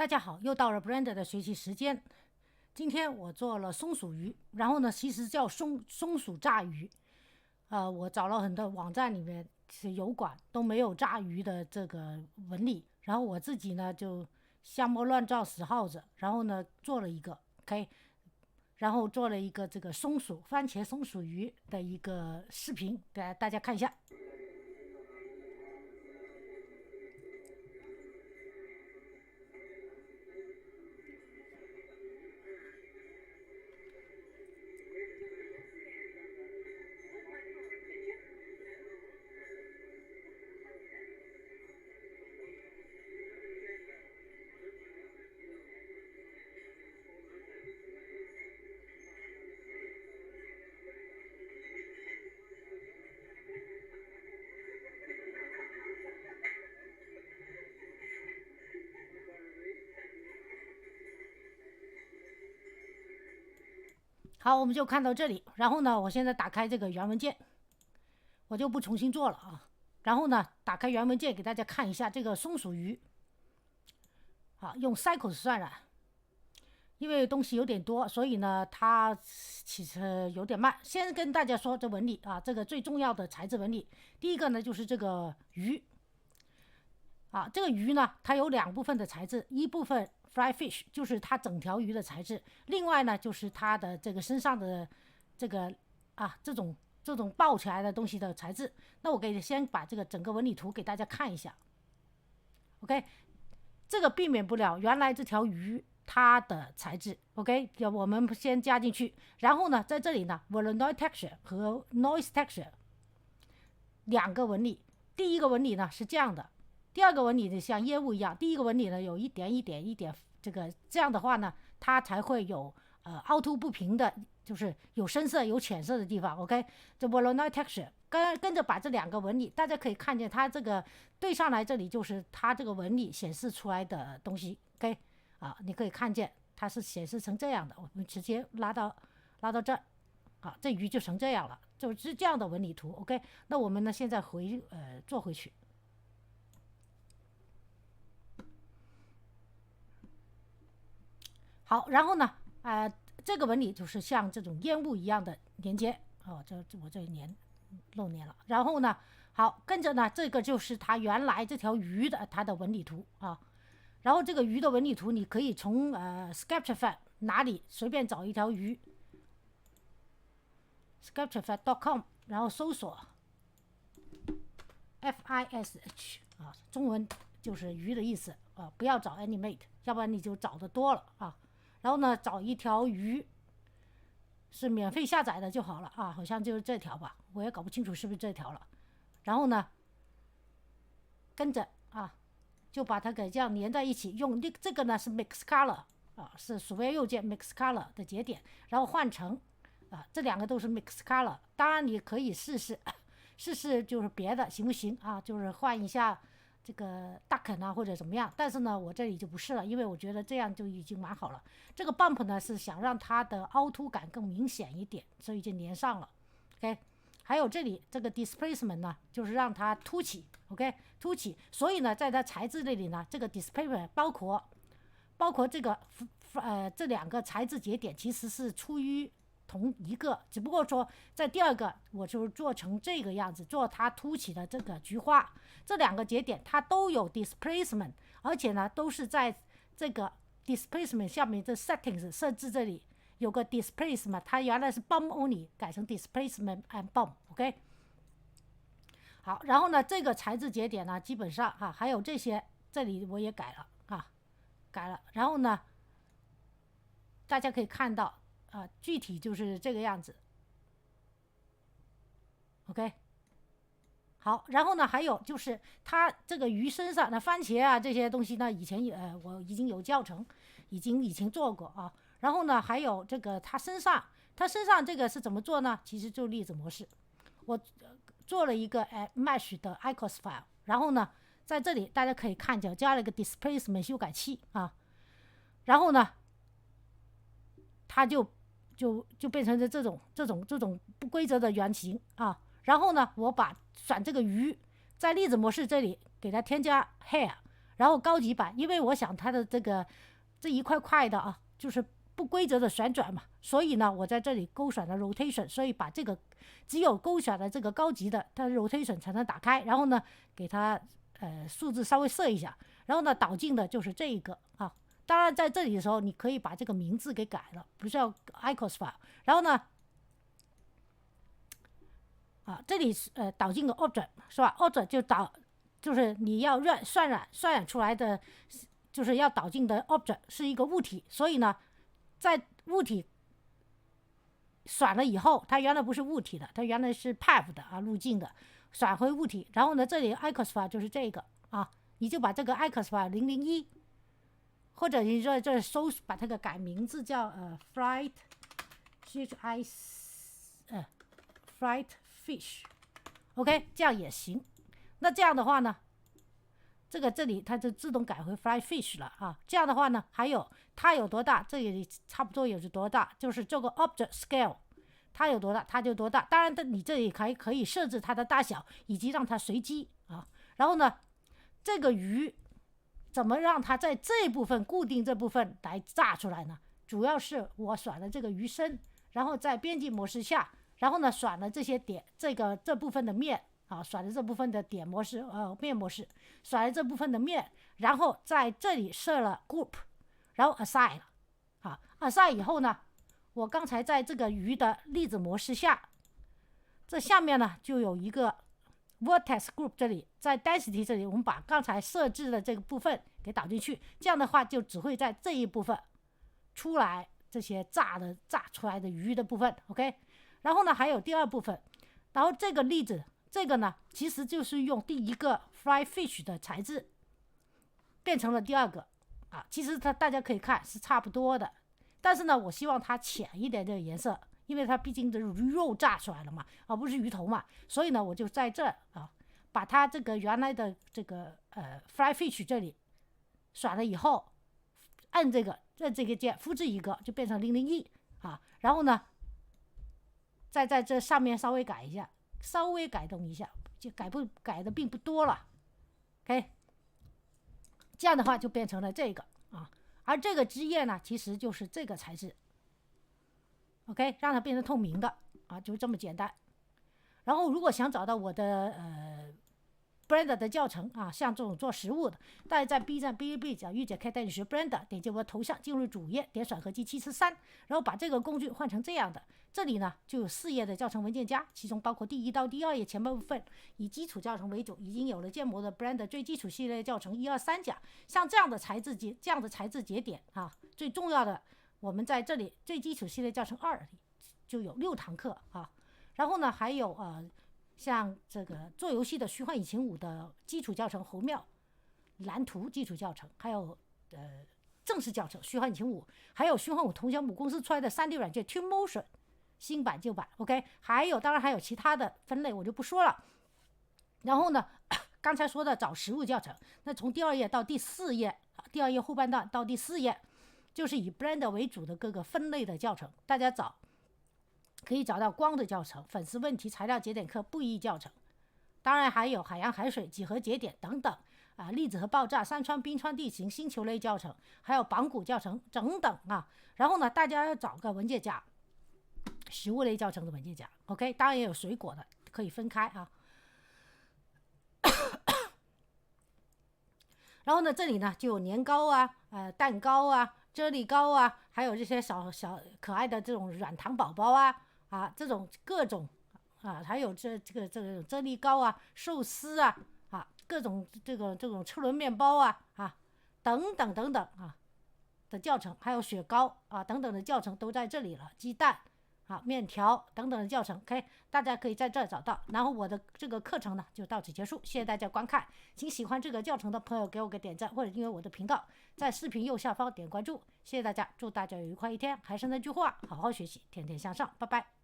大家好，又到了 Brenda 的学习时间。今天我做了松鼠鱼，然后呢，其实叫松鼠炸鱼。我找了很多网站里面是油管都没有炸鱼的这个纹理，然后我自己呢就瞎摸乱造死耗子，然后呢做了一个 OK，然后做了一个这个番茄松鼠鱼的一个视频，给大家看一下。好，我们就看到这里。然后呢，我现在打开这个原文件，我就不重新做了啊。然后呢，打开原文件给大家看一下这个松鼠鱼。好，用 Cycles 算了，因为东西有点多，所以呢，它其实有点慢。先跟大家说这纹理啊，这个最重要的材质纹理。第一个呢，就是这个鱼啊，这个鱼呢，它有两部分的材质，一部分 fly fish 就是它整条鱼的材质，另外呢就是它的这个身上的这个这种抱起来的东西的材质。那我先把这个整个纹理图给大家看一下。OK， 这个避免不了原来这条鱼它的材质。OK， 我们先加进去，然后呢，在这里呢 Voronoi texture 和 noise texture 两个纹理。第一个纹理呢是这样的。第二个纹理呢像烟雾一样，第一个纹理呢有一点一点一点，这样的话呢，它才会有凹凸不平的，就是有深色有浅色的地方。OK， 这 Voronoi texture 跟着把这两个纹理，大家可以看见它这个对上来，这里就是它这个纹理显示出来的东西。OK， 你可以看见它是显示成这样的。我们直接拉到这儿，这鱼就成这样了，就是这样的纹理图。OK， 那我们呢现在做回去。好，然后呢，这个纹理就是像这种烟雾一样的连接。我这漏年了。然后呢，好，跟着呢，这个就是它原来这条鱼的它的纹理图啊。然后这个鱼的纹理图，你可以从Sketchfab 哪里随便找一条鱼 ，Sketchfab.com， 然后搜索 FISH 中文就是鱼的意思不要找 Animate， 要不然你就找的多了啊。然后呢，找一条鱼是免费下载的就好了好像就是这条吧，我也搞不清楚是不是这条了。然后呢，跟着就把它给这样连在一起，用这个呢是 Mix Color 是鼠标右键 Mix Color 的节点，然后换成这两个都是 Mix Color。当然你可以试试就是别的行不行就是换一下这个大肯或者怎么样，但是呢我这里就不是了，因为我觉得这样就已经蛮好了。这个 bump 呢是想让它的凹凸感更明显一点，所以就连上了。 OK， 还有这里这个 displacement 呢就是让它凸起。 OK， 凸起，所以呢在它材质这里呢，这个 displacement 包括这个这两个材质节点其实是出于同一个，只不过说在第二个我就做成这个样子，做它凸起的这个菊花。这两个节点它都有 displacement， 而且呢都是在这个 displacement 下面这 settings 设置这里有个 displacement， 它原来是 bump only 改成 displacement and bump。 OK， 好，然后呢这个材质节点呢基本上还有这些这里我也改了然后呢大家可以看到具体就是这个样子。 OK， 好，然后呢还有就是它这个鱼身上的番茄这些东西呢，以前我已经有教程以前做过然后呢还有这个它身上这个是怎么做呢？其实就粒子模式，我做了一个mesh 的 icos file， 然后呢在这里大家可以看见加了一个 displacement 修改器然后呢它就变成了这种不规则的圆形然后呢我把选这个鱼在粒子模式这里给它添加 hair，然后高级版，因为我想它的这一块块的啊，就是不规则的旋转嘛，所以呢，我在这里勾选了 rotation， 所以把这个只有勾选了这个高级的，它的 rotation 才能打开。然后呢，给它数字稍微设一下，然后呢，导进的就是这一个啊。当然，在这里的时候，你可以把这个名字给改了，不是要 icos file。然后呢，这里导进个 object 是吧 ？object 就是你要渲染出来的，就是要导进的 object 是一个物体，所以呢，在物体选了以后，它原来不是物体的，它原来是 path 的路径的，选回物体。然后呢，这里 icos file 就是这个啊，你就把这个 icos file 001，或者你说这把这个改名字叫flight flight fish，OK， 这样也行。那这样的话呢，这里它就自动改回 fly fish 了啊。这样的话呢，还有它有多大，这里差不多也是多大，就是这个 object scale， 它有多大它就多大。当然你这里还可以设置它的大小，以及让它随机啊。然后呢，这个鱼怎么让它在这部分固定这部分来炸出来呢？主要是我选了这个鱼身，然后在编辑模式下，然后呢选了这些点，这部分的面啊，选了这部分的点模式面模式，选了这部分的面，然后在这里设了 group， 然后 assign 了assign 以后呢，我刚才在这个鱼的粒子模式下，这下面呢就有一个 vertex group， 这里在 density 这里，我们把刚才设置的这个部分给导进去，这样的话就只会在这一部分出来这些炸出来的鱼的部分 ，OK。然后呢，还有第二部分，然后这个例子，这个呢，其实就是用第一个 fly fish 的材质变成了第二个啊。其实大家可以看是差不多的，但是呢，我希望它浅一点这个颜色，因为它毕竟是肉炸出来了嘛，而不是鱼头嘛，所以呢，我就在这把它这个原来的这个fly fish 这里选了以后，按这个键复制一个，就变成001啊。然后呢，再在这上面稍微改一下，稍微改动一下，就改的并不多了 ，OK。这样的话就变成了这个啊，而这个枝叶呢，其实就是这个材质 ，OK， 让它变成透明的啊，就这么简单。然后如果想找到我的Blender 的教程啊，像这种做实物的，大家在 B 站、哔哩哔哩讲御姐开带你学 Blender， 点击我的头像进入主页，点选合集743，然后把这个工具换成这样的。这里呢就有4页的教程文件夹，其中包括第1到第2页前半部分以基础教程为主，已经有了建模的 Blender 最基础系列教程1、2、3讲。像这样的材质节点啊，最重要的，我们在这里最基础系列教程2里就有6堂课啊。然后呢还有像这个做游戏的虚幻引擎5的基础教程侯庙蓝图基础教程，还有正式教程虚幻引擎5，还有虚幻5同小母公司出来的 3D 软件 Twinmotion 新版旧版 OK， 当然还有其他的分类我就不说了。然后呢刚才说的找实物教程，那从第2页到第4页，第2页后半段到第4页就是以 Blender 为主的各个分类的教程，大家可以找到光的教程、粉丝问题、材料节点课、不一教程，当然还有海洋海水、几何节点等等粒子和爆炸、山川冰川地形、星球类教程，还有绑骨教程等等啊。然后呢，大家要找个文件夹，食物类教程的文件夹 OK， 当然也有水果的，可以分开啊。然后呢，这里呢就有年糕啊、蛋糕啊、啫喱糕啊，还有这些小可爱的这种软糖宝宝这种各种还有这个啫喱糕啊、寿司各种这种车轮面包等等的教程，还有雪糕等等的教程都在这里了，鸡蛋面条等等的教程 OK， 大家可以在这儿找到。然后我的这个课程呢就到此结束，谢谢大家观看，请喜欢这个教程的朋友给我个点赞或者订阅我的频道，在视频右下方点关注，谢谢大家，祝大家有愉快一天。还是那句话，好好学习，天天向上，拜拜。